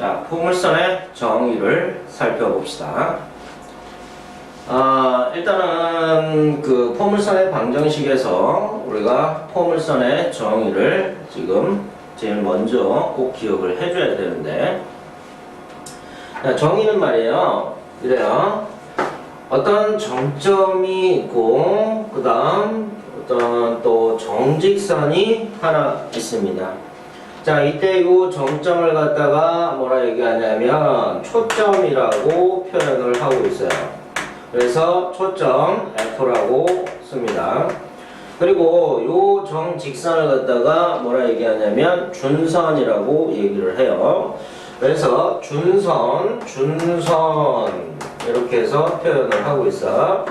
자, 포물선의 정의를 살펴봅시다. 일단은 그 포물선의 방정식에서 우리가 포물선의 정의를 지금 제일 먼저 꼭 기억을 해줘야 되는데, 자, 정의는 말이에요. 이래요. 어떤 정점이 있고, 그 다음 어떤 또 정직선이 하나 있습니다. 자, 이때 이 정점을 갖다가 뭐라 얘기하냐면 초점이라고 표현을 하고 있어요. 그래서 초점 F라고 씁니다. 그리고 요 정직선을 갖다가 뭐라 얘기하냐면 준선이라고 얘기를 해요. 그래서 준선 이렇게 해서 표현을 하고 있어.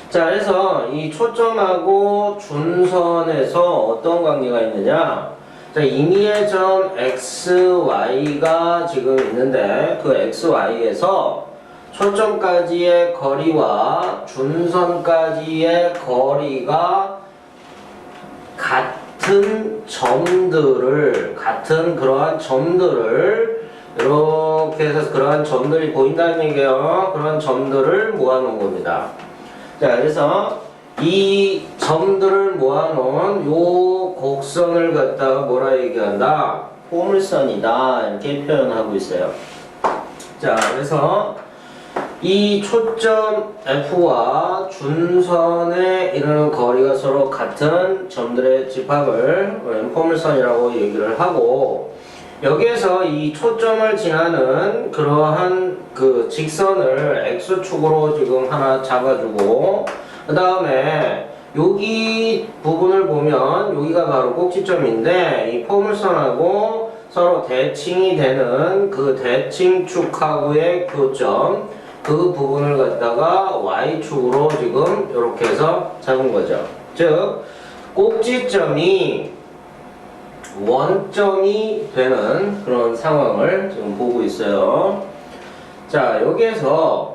자, 그래서 이 초점하고 준선에서 어떤 관계가 있느냐? 자, 임의의 점 XY가 지금 있는데 그 XY에서 초점까지의 거리와 준선까지의 거리가 같은 그러한 점들을 이렇게 해서 그러한 점들이 보인다는 얘기예요. 그런 점들을 모아놓은 겁니다. 자, 그래서 이 점들을 모아놓은 요 곡선을 갖다가 뭐라 얘기한다? 포물선이다. 이렇게 표현하고 있어요. 자, 그래서 이 초점 F와 준선에 이르는 거리가 서로 같은 점들의 집합을 포물선이라고 얘기를 하고, 여기에서 이 초점을 지나는 그러한 그 직선을 X축으로 지금 하나 잡아주고, 그 다음에 여기 부분을 보면 여기가 바로 꼭지점인데 이 포물선하고 서로 대칭이 되는 그 대칭축하고의 교점, 그 부분을 갖다가 Y축으로 지금 이렇게 해서 잡은 거죠. 즉 꼭지점이 원점이 되는 그런 상황을 지금 보고 있어요. 자, 여기에서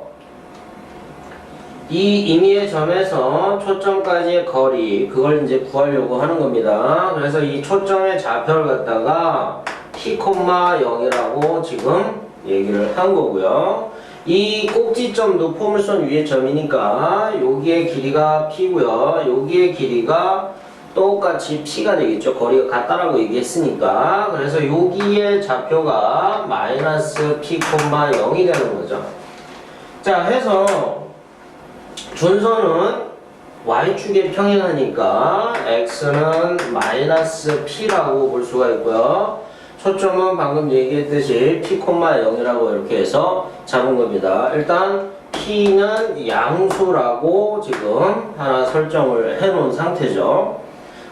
이 임의의 점에서 초점까지의 거리, 그걸 이제 구하려고 하는 겁니다. 그래서 이 초점의 좌표를 갖다가 P,0이라고 지금 얘기를 한 거고요. 이 꼭지점도 포물선 위의 점이니까 여기의 길이가 P고요. 여기의 길이가 똑같이 P가 되겠죠. 거리가 같다라고 얘기했으니까. 그래서 여기의 좌표가 마이너스 P,0이 되는 거죠. 자, 해서 준선은 Y축에 평행하니까 X는 마이너스 P라고 볼 수가 있고요. 초점은 방금 얘기했듯이 P,0이라고 이렇게 해서 잡은 겁니다. 일단 P는 양수라고 지금 하나 설정을 해 놓은 상태죠.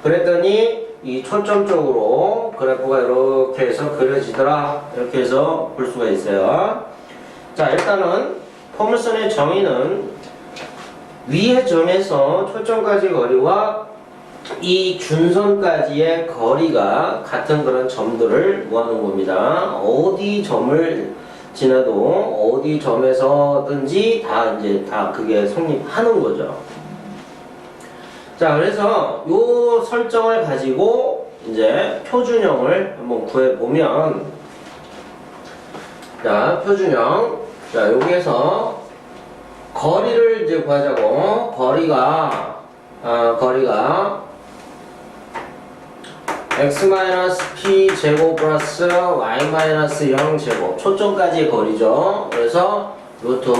그랬더니 이 초점 쪽으로 그래프가 이렇게 해서 그려지더라. 이렇게 해서 볼 수가 있어요. 자, 일단은 포물선의 정의는 위의 점에서 초점까지 거리와 이 준선까지의 거리가 같은 그런 점들을 모아놓은 겁니다. 어디 점을 지나도 어디 점에서든지 다 그게 성립하는 거죠. 자, 그래서 요 설정을 가지고 이제 표준형을 한번 구해보면, 자, 표준형. 자, 여기에서 거리를 이제 구하자고. 거리가 x-p 제곱 플러스 y-0 제곱 초점까지의 거리죠. 그래서 루트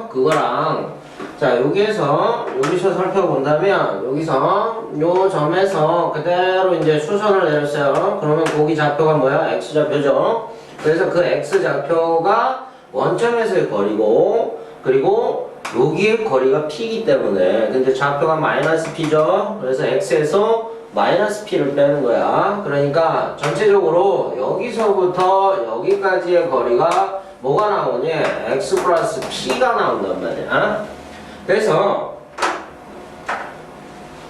그거랑, 자, 여기서 살펴본다면 여기서 요 점에서 그대로 이제 수선을 내렸어요. 그러면 거기 좌표가 뭐야? x 좌표죠. 그래서 그 x 좌표가 원점에서의 거리고, 그리고 여기의 거리가 p이기 때문에, 근데 좌표가 마이너스 p죠. 그래서 x에서 마이너스 p를 빼는 거야. 그러니까 전체적으로 여기서부터 여기까지의 거리가 뭐가 나오니? x 플러스 p가 나온단 말이야. 그래서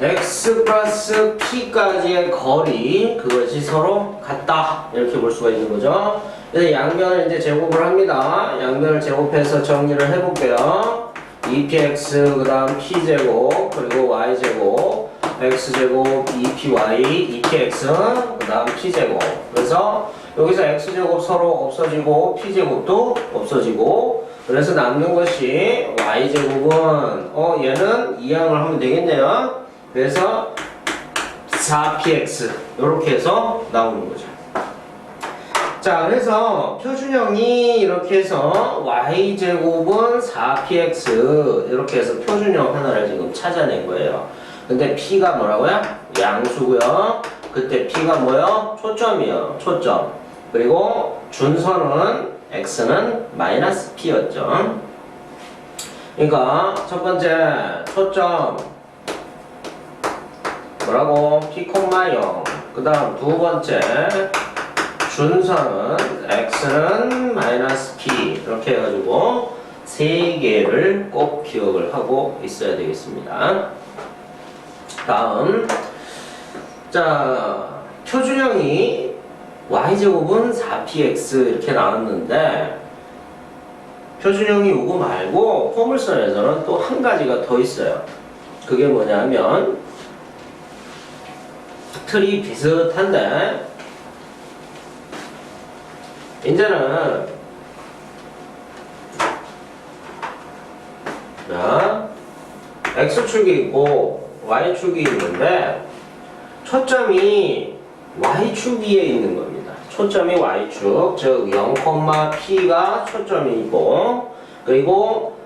x 플러스 p까지의 거리, 그것이 서로 같다. 이렇게 볼 수가 있는 거죠. 그래서 양변을 이제 제곱을 합니다. 양변을 제곱해서 정리를 해볼게요. 2px 그 다음 p제곱 그리고 y제곱 x제곱 2py 2px 그 다음 p제곱. 그래서 여기서 x제곱 서로 없어지고 p제곱도 없어지고, 그래서 남는 것이 y제곱은 얘는 이항을 하면 되겠네요. 그래서 4px 이렇게 해서 나오는 거죠. 자, 그래서 표준형이 이렇게 해서 y제곱은 4px 이렇게 해서 표준형 하나를 지금 찾아낸 거예요. 근데 p가 뭐라고요? 양수고요. 그때 p가 뭐요? 초점이요. 초점. 그리고 준선은 x는 마이너스 p였죠. 그러니까 첫 번째 초점 뭐라고? p, 0. 그 다음 두 번째 준선은 x는 마이너스 p 이렇게 해가지고 세 개를 꼭 기억을 하고 있어야 되겠습니다. 다음, 자, 표준형이 y제곱은 4px 이렇게 나왔는데 표준형이 이거 말고 포물선에서는 또 한 가지가 더 있어요. 그게 뭐냐면 틀이 비슷한데 이제는 자, x축이 있고 y축이 있는데 초점이 y축 위에 있는 겁니다. 초점이 y축, 즉 0,p가 초점이고, 그리고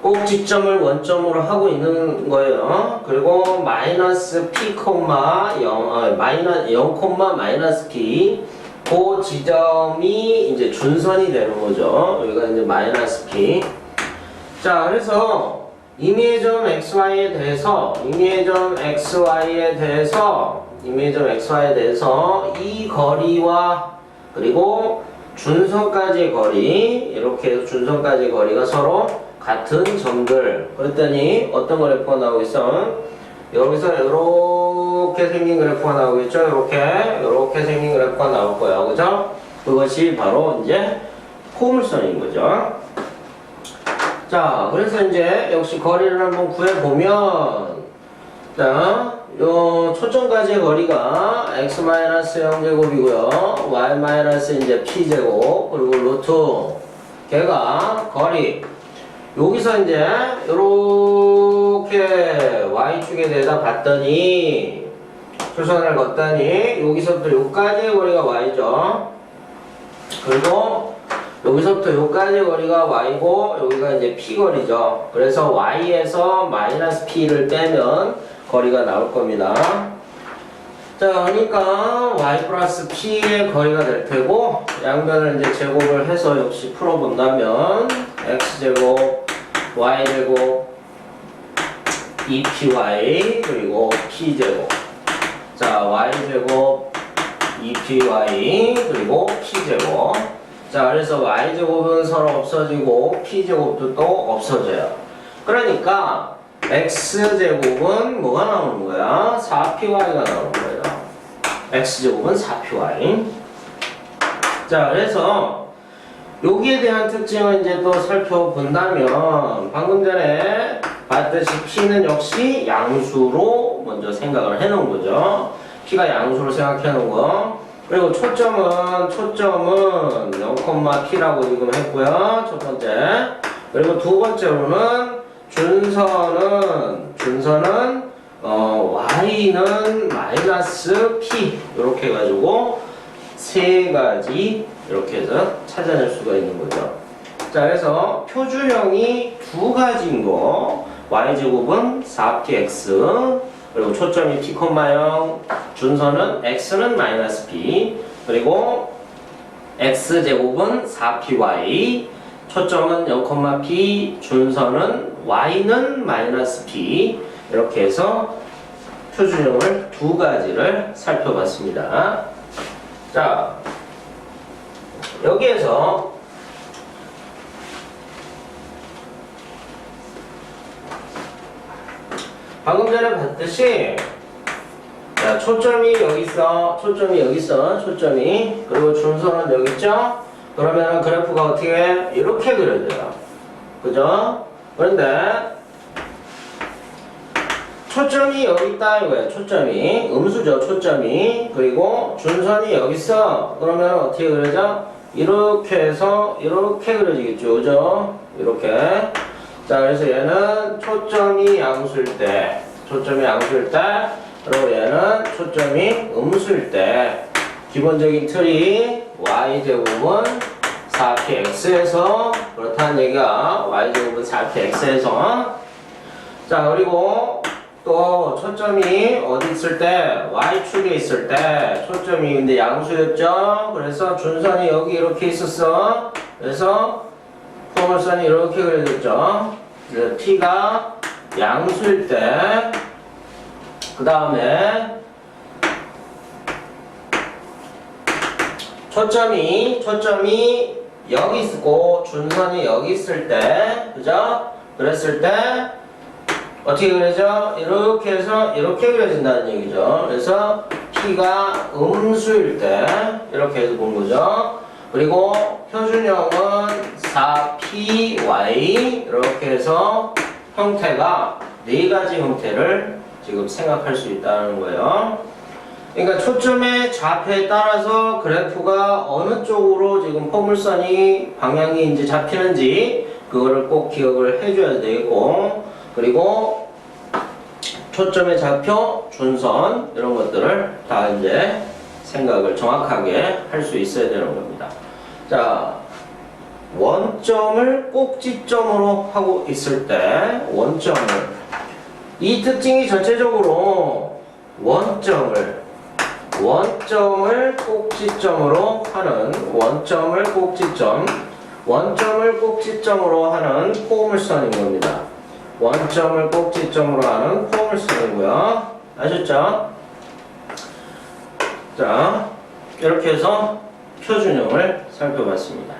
꼭지점을 원점으로 하고 있는 거예요. 그리고 마이너스 p, 0, 마이너스 p 그 지점이 이제 준선이 되는 거죠. 여기가 이제 마이너스 p. 자, 그래서 임의의 점 xy에 대해서 이 거리와 그리고 준선까지의 거리, 이렇게 해서 준선까지의 거리가 서로 같은 점들. 그랬더니 어떤 그래프가 나오겠어? 여기서 이렇게 생긴 그래프가 나오겠죠? 이렇게 생긴 그래프가 나올 거예요. 그죠? 그것이 바로 이제 포물선인 거죠. 자, 그래서 이제 역시 거리를 한번 구해보면, 자, 요 초점까지의 거리가 x-0제곱이고요. y- 이제 p제곱, 그리고 루트. 걔가 거리. 여기서 이제 요렇게 y축에 대해서 봤더니 추선을 걷더니 여기서부터 여기까지의 거리가 y죠. 그리고 여기서부터 여기까지의 거리가 y고 여기가 이제 p 거리죠. 그래서 y에서 마이너스 p를 빼면 거리가 나올 겁니다. 자, 그러니까 y 플러스 p의 거리가 될 테고, 양변을 이제 제곱을 해서 역시 풀어본다면 x제곱 y제곱 2py 그리고 p제곱, 자 y제곱 2py 그리고 p제곱. 자, 그래서 y제곱은 서로 없어지고 p제곱도 또 없어져요. 그러니까 x제곱은 뭐가 나오는 거야? 4py가 나오는 거예요. x제곱은 4py. 자, 그래서 여기에 대한 특징을 이제 또 살펴본다면 방금 전에 봤듯이 p는 역시 양수로 먼저 생각을 해 놓은 거죠. p가 양수로 생각해 놓은 거. 그리고 초점은 0,p라고 지금 했고요. 첫 번째. 그리고 두 번째로는 준선은 y는 마이너스 p 이렇게 해가지고 세 가지 이렇게 해서 찾아낼 수가 있는 거죠. 자, 그래서 표준형이 두 가지인 거, y제곱은 4px 그리고 초점이 p, 0 준선은 x는 마이너스 p 그리고 x제곱은 4py 초점은 0,p 준선은 y는 마이너스 p 이렇게 해서 표준형을 두 가지를 살펴봤습니다. 자, 여기에서 방금 전에 봤듯이 자, 초점이 여기 있어. 그리고 준선은 여기 있죠? 그러면 그래프가 어떻게 해? 이렇게 그려져요. 그죠? 그런데 초점이 여기 있다 이거야. 초점이 음수죠. 초점이. 그리고 준선이 여기 있어. 그러면 어떻게 그려져? 이렇게 해서 이렇게 그려지겠죠. 그죠? 이렇게. 자, 그래서 얘는 초점이 양수일 때, 그리고 얘는 초점이 음수일 때, 기본적인 틀이 y제곱은 4px에서, 그렇다는 얘기가 y제곱은 4px에서. 자, 그리고 또 초점이 어디 있을 때, y축에 있을 때, 초점이 근데 양수였죠. 그래서 준선이 여기 이렇게 있었어. 그래서 포물선이 이렇게 그려졌죠. 그래서 t가 양수일 때, 그 다음에 초점이 여기 있고 준선이 여기 있을 때, 그죠? 그랬을 때 어떻게 그려져? 이렇게 해서 이렇게 그려진다는 얘기죠. 그래서 t가 음수일 때 이렇게 해서 본 거죠. 그리고 표준형은 4py 이렇게 해서 형태가 네 가지 형태를 지금 생각할 수 있다는 거예요. 그러니까 초점의 좌표에 따라서 그래프가 어느 쪽으로 지금 포물선이 방향이 이제 잡히는지 그거를 꼭 기억을 해줘야 되고, 그리고 초점의 좌표, 준선 이런 것들을 다 이제 생각을 정확하게 할 수 있어야 되는 겁니다. 자, 원점을 꼭지점으로 하고 있을 때 이 특징이 전체적으로 원점을 꼭지점으로 하는 원점을 꼭지점으로 하는 포물선인 겁니다. 원점을 꼭지점으로 하는 포물선이고요. 아셨죠? 자, 이렇게 해서 표준형을 살펴봤습니다.